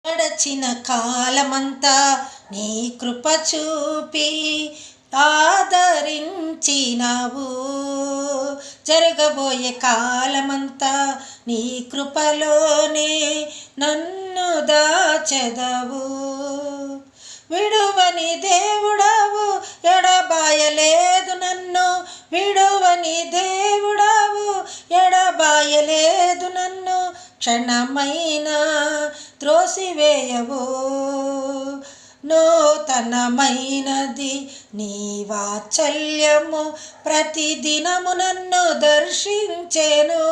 గడచిన కాలమంతా నీ కృప చూపి ఆదరించినావు. జరగబోయే కాలమంతా నీ కృపలోనే నన్ను దాచెదవు. విడువని దేవుడవు, ఎడబాయలేదు నన్ను. విడువని దేవుడవు, ఎడబాయలేదు నన్ను. క్షణమైన త్రోసివేయవు. నూతనమైనది నీ వాత్సల్యము, ప్రతిదినము నన్ను దర్శించెను.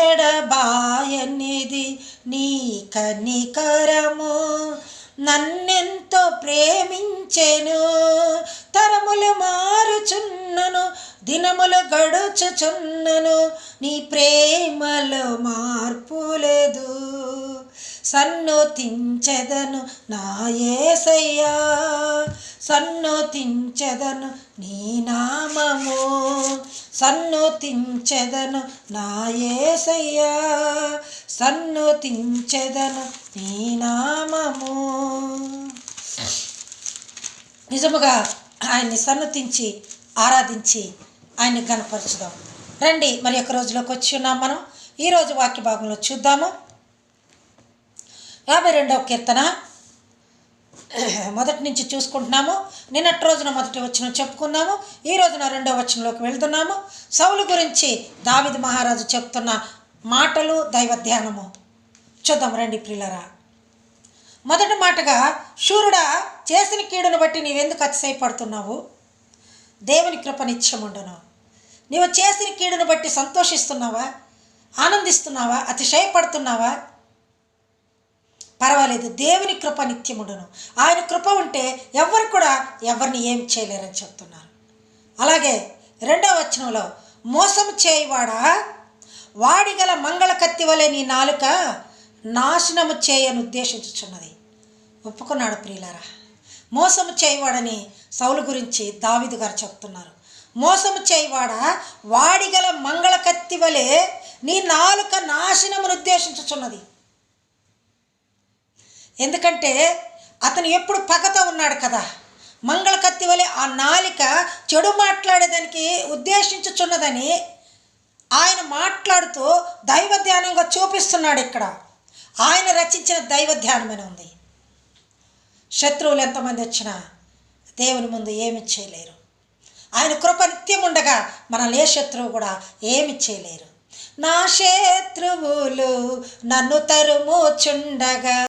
ఎడబాయనిది నీ కనికరము, నన్నెంతో ప్రేమించెను. తరములు మారుచున్నను, దినములు గడుచుచున్నను, నీ ప్రేమలో మార్పు లేదు. సన్నుతించెదను నా యేసయ్యా, సన్నుతించెదను నీ నామము. సన్నుతించెదను నా యేసయ్యా, సన్నుతించెదను నీ నామము. నిజముగా ఆయన్ని సన్నుతించి ఆరాధించి ఆయన్ని గణపరచుదాం. రండి, మరి ఒక రోజులోకి వచ్చి ఉన్నాం మనం. ఈరోజు వాక్య భాగంలో చూద్దాము. 52వ కీర్తన మొదటి నుంచి చూసుకుంటున్నాము. నిన్నటి రోజున మొదటి వచనం చెప్పుకున్నాము. ఈ రోజున 2వ వచనంలోకి వెళ్తున్నాము. సౌలు గురించి దావీదు మహారాజు చెప్తున్న మాటలు, దైవ ధ్యానము చూద్దాం రండి ప్రియులారా. మొదటి మాటగా, శూరుడా, చేసిన కీడును బట్టి నీవెందుకు అతిశయపడుతున్నావు? దేవుని కృప నిత్యముండును. నీవు చేసిన కీడును బట్టి సంతోషిస్తున్నావా, ఆనందిస్తున్నావా, అతిశయపడుతున్నావా? పర్వాలేదు, దేవుని కృప నిత్యముండును. ఆయన కృప ఉంటే ఎవరు కూడా ఎవరిని ఏం చేయలేరని చెప్తున్నారు. అలాగే 2వ వచనంలో, మోసం చేయవాడా, వాడిగల మంగళ కత్తి వలె నీ నాలుక నాశనము చేయని ఉద్దేశించుచున్నది. ఒప్పుకున్నాడు ప్రియులారా. మోసము చేయవాడని సౌలు గురించి దావీదు గారు చెప్తున్నారు. మోసము చేయవాడా, వాడిగల మంగళ కత్తి వలె నీ నాలుక నాశనమును ఉద్దేశించుచున్నది. ఎందుకంటే అతను ఎప్పుడు పగతో ఉన్నాడు కదా. మంగళ కత్తి వలె ఆ నాలిక చెడు మాట్లాడేదానికి ఉద్దేశించుచున్నదని ఆయన మాట్లాడుతూ దైవ ధ్యానంగా చూపిస్తున్నాడు. ఇక్కడ ఆయన రచించిన దైవ ధ్యానమైన ఉంది. శత్రువులు ఎంతమంది వచ్చినా దేవుని ముందు ఏమి చేయలేరు. ఆయన కృప నిత్యం ఉండగా మనల్ని ఏ శత్రువు కూడా ఏమి చేయలేరు. నా శత్రువులు నన్ను తరుముచుండగా